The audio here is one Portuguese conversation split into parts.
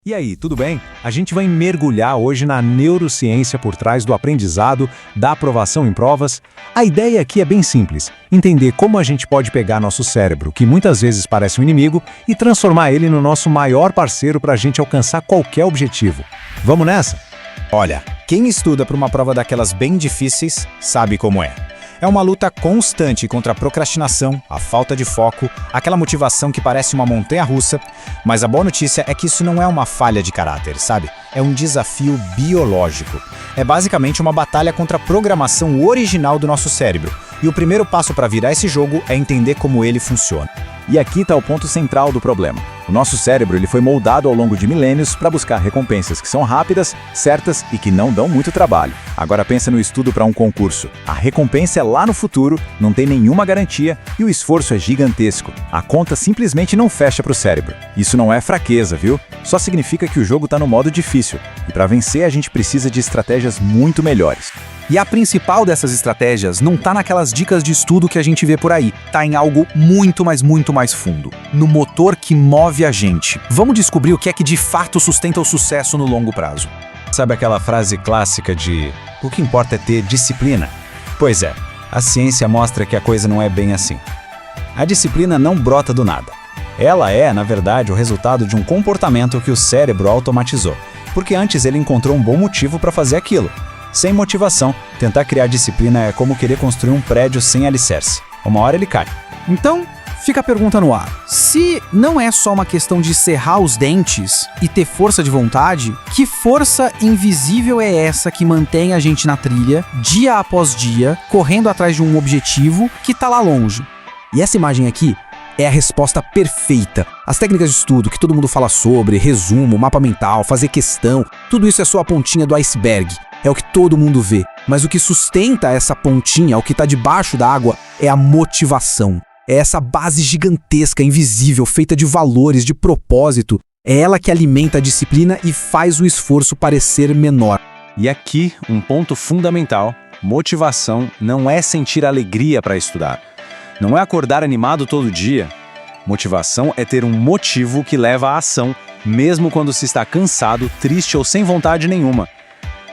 E aí, tudo bem? A gente vai mergulhar hoje na neurociência por trás do aprendizado, da aprovação em provas. A ideia aqui é bem simples: entender como a gente pode pegar nosso cérebro, que muitas vezes parece um inimigo, e transformar ele no nosso maior parceiro para a gente alcançar qualquer objetivo. Vamos nessa? Olha, quem estuda para uma prova daquelas bem difíceis sabe como é. É uma luta constante contra a procrastinação, a falta de foco, aquela motivação que parece uma montanha-russa, mas a boa notícia é que isso não é uma falha de caráter, sabe? É um desafio biológico. É basicamente uma batalha contra a programação original do nosso cérebro. E o primeiro passo para virar esse jogo é entender como ele funciona. E aqui está o ponto central do problema. O nosso cérebro ele foi moldado ao longo de milênios para buscar recompensas que são rápidas, certas e que não dão muito trabalho. Agora pensa no estudo para um concurso. A recompensa é lá no futuro, não tem nenhuma garantia e o esforço é gigantesco. A conta simplesmente não fecha para o cérebro. Isso não é fraqueza, viu? Só significa que o jogo está no modo difícil. E para vencer a gente precisa de estratégias muito melhores. E a principal dessas estratégias não tá naquelas dicas de estudo que a gente vê por aí. Tá em algo muito mais fundo. No motor que move a gente. Vamos descobrir o que é que de fato sustenta o sucesso no longo prazo. Sabe aquela frase clássica de "o que importa é ter disciplina"? Pois é, a ciência mostra que a coisa não é bem assim. A disciplina não brota do nada. Ela é, na verdade, o resultado de um comportamento que o cérebro automatizou, porque antes ele encontrou um bom motivo para fazer aquilo. Sem motivação, tentar criar disciplina é como querer construir um prédio sem alicerce. Uma hora ele cai. Então, fica a pergunta no ar. Se não é só uma questão de cerrar os dentes e ter força de vontade, que força invisível é essa que mantém a gente na trilha, dia após dia, correndo atrás de um objetivo que tá lá longe? E essa imagem aqui é a resposta perfeita. As técnicas de estudo que todo mundo fala sobre, resumo, mapa mental, fazer questão, tudo isso é só a pontinha do iceberg. É o que todo mundo vê. Mas o que sustenta essa pontinha, o que está debaixo da água, é a motivação. É essa base gigantesca, invisível, feita de valores, de propósito. É ela que alimenta a disciplina e faz o esforço parecer menor. E aqui, um ponto fundamental: motivação não é sentir alegria para estudar. Não é acordar animado todo dia. Motivação é ter um motivo que leva à ação, mesmo quando se está cansado, triste ou sem vontade nenhuma.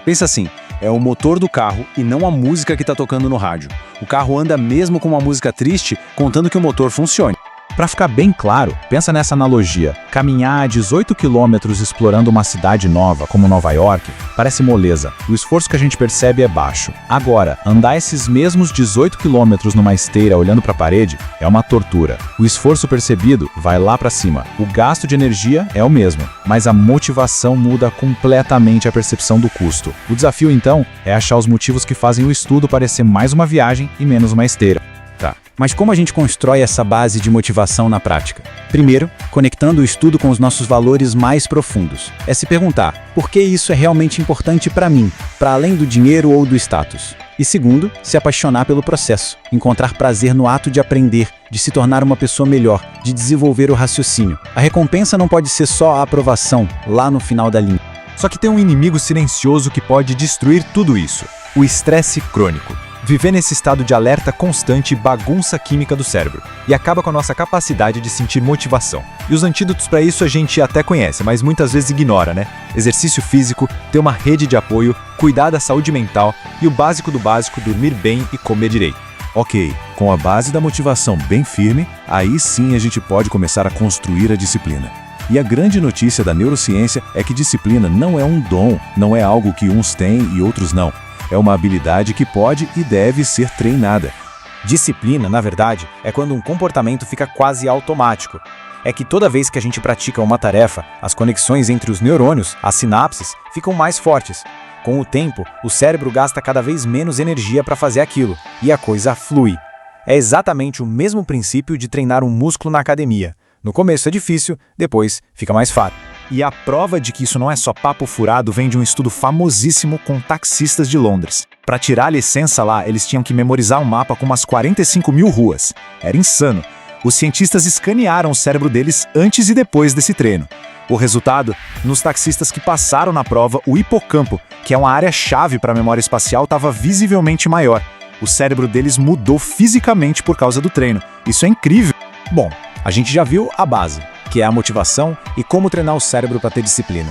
Pensa assim, é o motor do carro e não a música que está tocando no rádio. O carro anda mesmo com uma música triste, contando que o motor funcione. Para ficar bem claro, pensa nessa analogia. Caminhar 18 quilômetros explorando uma cidade nova, como Nova York, parece moleza. O esforço que a gente percebe é baixo. Agora, andar esses mesmos 18 quilômetros numa esteira olhando para a parede é uma tortura. O esforço percebido vai lá para cima. O gasto de energia é o mesmo, mas a motivação muda completamente a percepção do custo. O desafio, então, é achar os motivos que fazem o estudo parecer mais uma viagem e menos uma esteira. Tá, mas como a gente constrói essa base de motivação na prática? Primeiro, conectando o estudo com os nossos valores mais profundos. É se perguntar, por que isso é realmente importante para mim, para além do dinheiro ou do status? E segundo, se apaixonar pelo processo, encontrar prazer no ato de aprender, de se tornar uma pessoa melhor, de desenvolver o raciocínio. A recompensa não pode ser só a aprovação, lá no final da linha. Só que tem um inimigo silencioso que pode destruir tudo isso: o estresse crônico. Viver nesse estado de alerta constante bagunça a química do cérebro e acaba com a nossa capacidade de sentir motivação. E os antídotos para isso a gente até conhece, mas muitas vezes ignora, né? Exercício físico, ter uma rede de apoio, cuidar da saúde mental e o básico do básico, dormir bem e comer direito. Ok, com a base da motivação bem firme, aí sim a gente pode começar a construir a disciplina. E a grande notícia da neurociência é que disciplina não é um dom, não é algo que uns têm e outros não. É uma habilidade que pode e deve ser treinada. Disciplina, na verdade, é quando um comportamento fica quase automático. É que toda vez que a gente pratica uma tarefa, as conexões entre os neurônios, as sinapses, ficam mais fortes. Com o tempo, o cérebro gasta cada vez menos energia para fazer aquilo, e a coisa flui. É exatamente o mesmo princípio de treinar um músculo na academia. No começo é difícil, depois fica mais fácil. E a prova de que isso não é só papo furado vem de um estudo famosíssimo com taxistas de Londres. Para tirar a licença lá, eles tinham que memorizar um mapa com umas 45 mil ruas. Era insano. Os cientistas escanearam o cérebro deles antes e depois desse treino. O resultado? Nos taxistas que passaram na prova, o hipocampo, que é uma área-chave para a memória espacial, estava visivelmente maior. O cérebro deles mudou fisicamente por causa do treino. Isso é incrível. Bom, a gente já viu a base. que é a motivação e como treinar o cérebro para ter disciplina.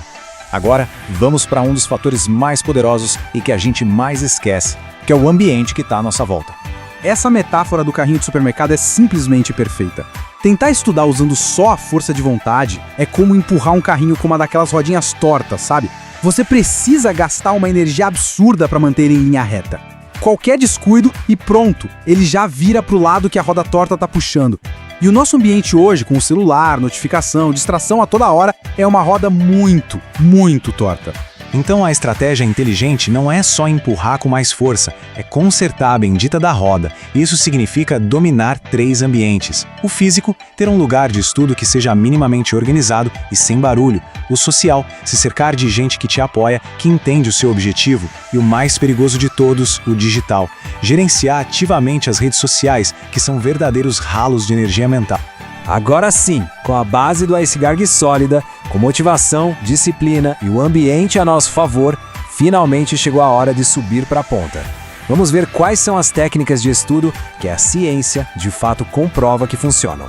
Agora, vamos para um dos fatores mais poderosos e que a gente mais esquece, que é o ambiente que está à nossa volta. Essa metáfora do carrinho de supermercado é simplesmente perfeita. Tentar estudar usando só a força de vontade é como empurrar um carrinho com uma daquelas rodinhas tortas, sabe? Você precisa gastar uma energia absurda para manter em linha reta. Qualquer descuido e pronto, ele já vira pro lado que a roda torta tá puxando. E o nosso ambiente hoje, com o celular, notificação, distração a toda hora, é uma roda muito, muito torta. Então a estratégia inteligente não é só empurrar com mais força, é consertar a bendita da roda. Isso significa dominar 3 ambientes. O físico, ter um lugar de estudo que seja minimamente organizado e sem barulho. O social, se cercar de gente que te apoia, que entende o seu objetivo. E o mais perigoso de todos, o digital. Gerenciar ativamente as redes sociais, que são verdadeiros ralos de energia mental. Agora sim, com a base do iceberg sólida, com motivação, disciplina e o ambiente a nosso favor, finalmente chegou a hora de subir para a ponta. Vamos ver quais são as técnicas de estudo que a ciência, de fato, comprova que funcionam.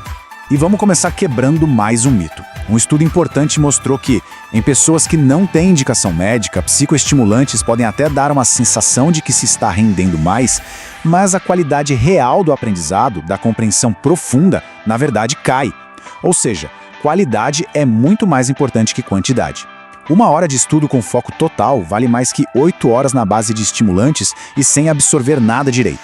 E vamos começar quebrando mais um mito. Um estudo importante mostrou que, em pessoas que não têm indicação médica, psicoestimulantes podem até dar uma sensação de que se está rendendo mais, mas a qualidade real do aprendizado, da compreensão profunda, na verdade cai. Ou seja, qualidade é muito mais importante que quantidade. 1 hora de estudo com foco total vale mais que 8 horas na base de estimulantes e sem absorver nada direito.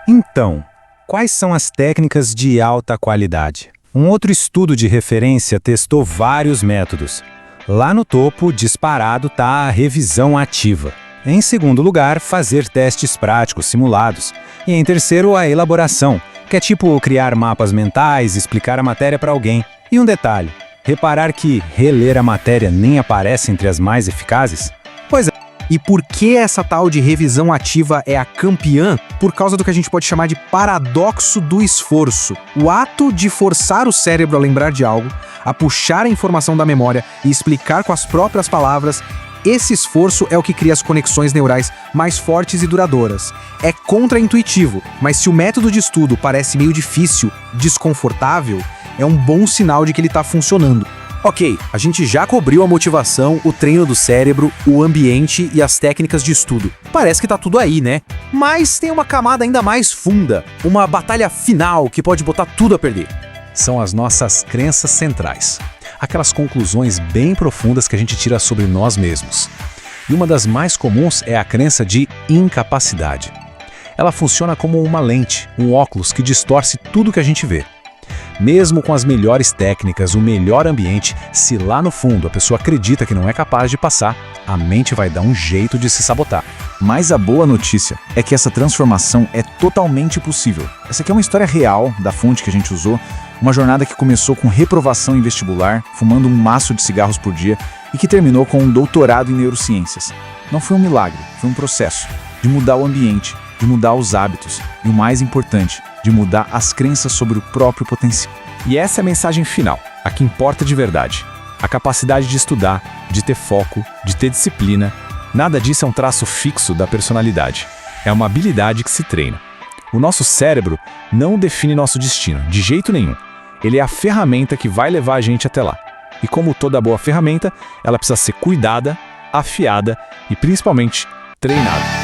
Então, quais são as técnicas de alta qualidade? Um outro estudo de referência testou vários métodos. Lá no topo, disparado, está a revisão ativa. Em segundo lugar, fazer testes práticos simulados. E em terceiro, a elaboração, que é tipo criar mapas mentais, explicar a matéria para alguém. E um detalhe, reparar que reler a matéria nem aparece entre as mais eficazes? Pois é. E por que essa tal de revisão ativa é a campeã? Por causa do que a gente pode chamar de paradoxo do esforço. O ato de forçar o cérebro a lembrar de algo, a puxar a informação da memória e explicar com as próprias palavras. Esse esforço é o que cria as conexões neurais mais fortes e duradouras. É contraintuitivo, mas se o método de estudo parece meio difícil, desconfortável, é um bom sinal de que ele está funcionando. Ok, a gente já cobriu a motivação, o treino do cérebro, o ambiente e as técnicas de estudo. Parece que tá tudo aí, né? Mas tem uma camada ainda mais funda, uma batalha final que pode botar tudo a perder. São as nossas crenças centrais. Aquelas conclusões bem profundas que a gente tira sobre nós mesmos. E uma das mais comuns é a crença de incapacidade. Ela funciona como uma lente, um óculos que distorce tudo que a gente vê. Mesmo com as melhores técnicas, o melhor ambiente, se lá no fundo a pessoa acredita que não é capaz de passar, a mente vai dar um jeito de se sabotar. Mas a boa notícia é que essa transformação é totalmente possível. Essa aqui é uma história real da fonte que a gente usou, uma jornada que começou com reprovação em vestibular, fumando um maço de cigarros por dia e que terminou com um doutorado em neurociências. Não foi um milagre, foi um processo de mudar o ambiente, de mudar os hábitos e, o mais importante, de mudar as crenças sobre o próprio potencial. E essa é a mensagem final, a que importa de verdade. A capacidade de estudar, de ter foco, de ter disciplina, nada disso é um traço fixo da personalidade. É uma habilidade que se treina. O nosso cérebro não define nosso destino, de jeito nenhum. Ele é a ferramenta que vai levar a gente até lá. E como toda boa ferramenta, ela precisa ser cuidada, afiada e principalmente treinada.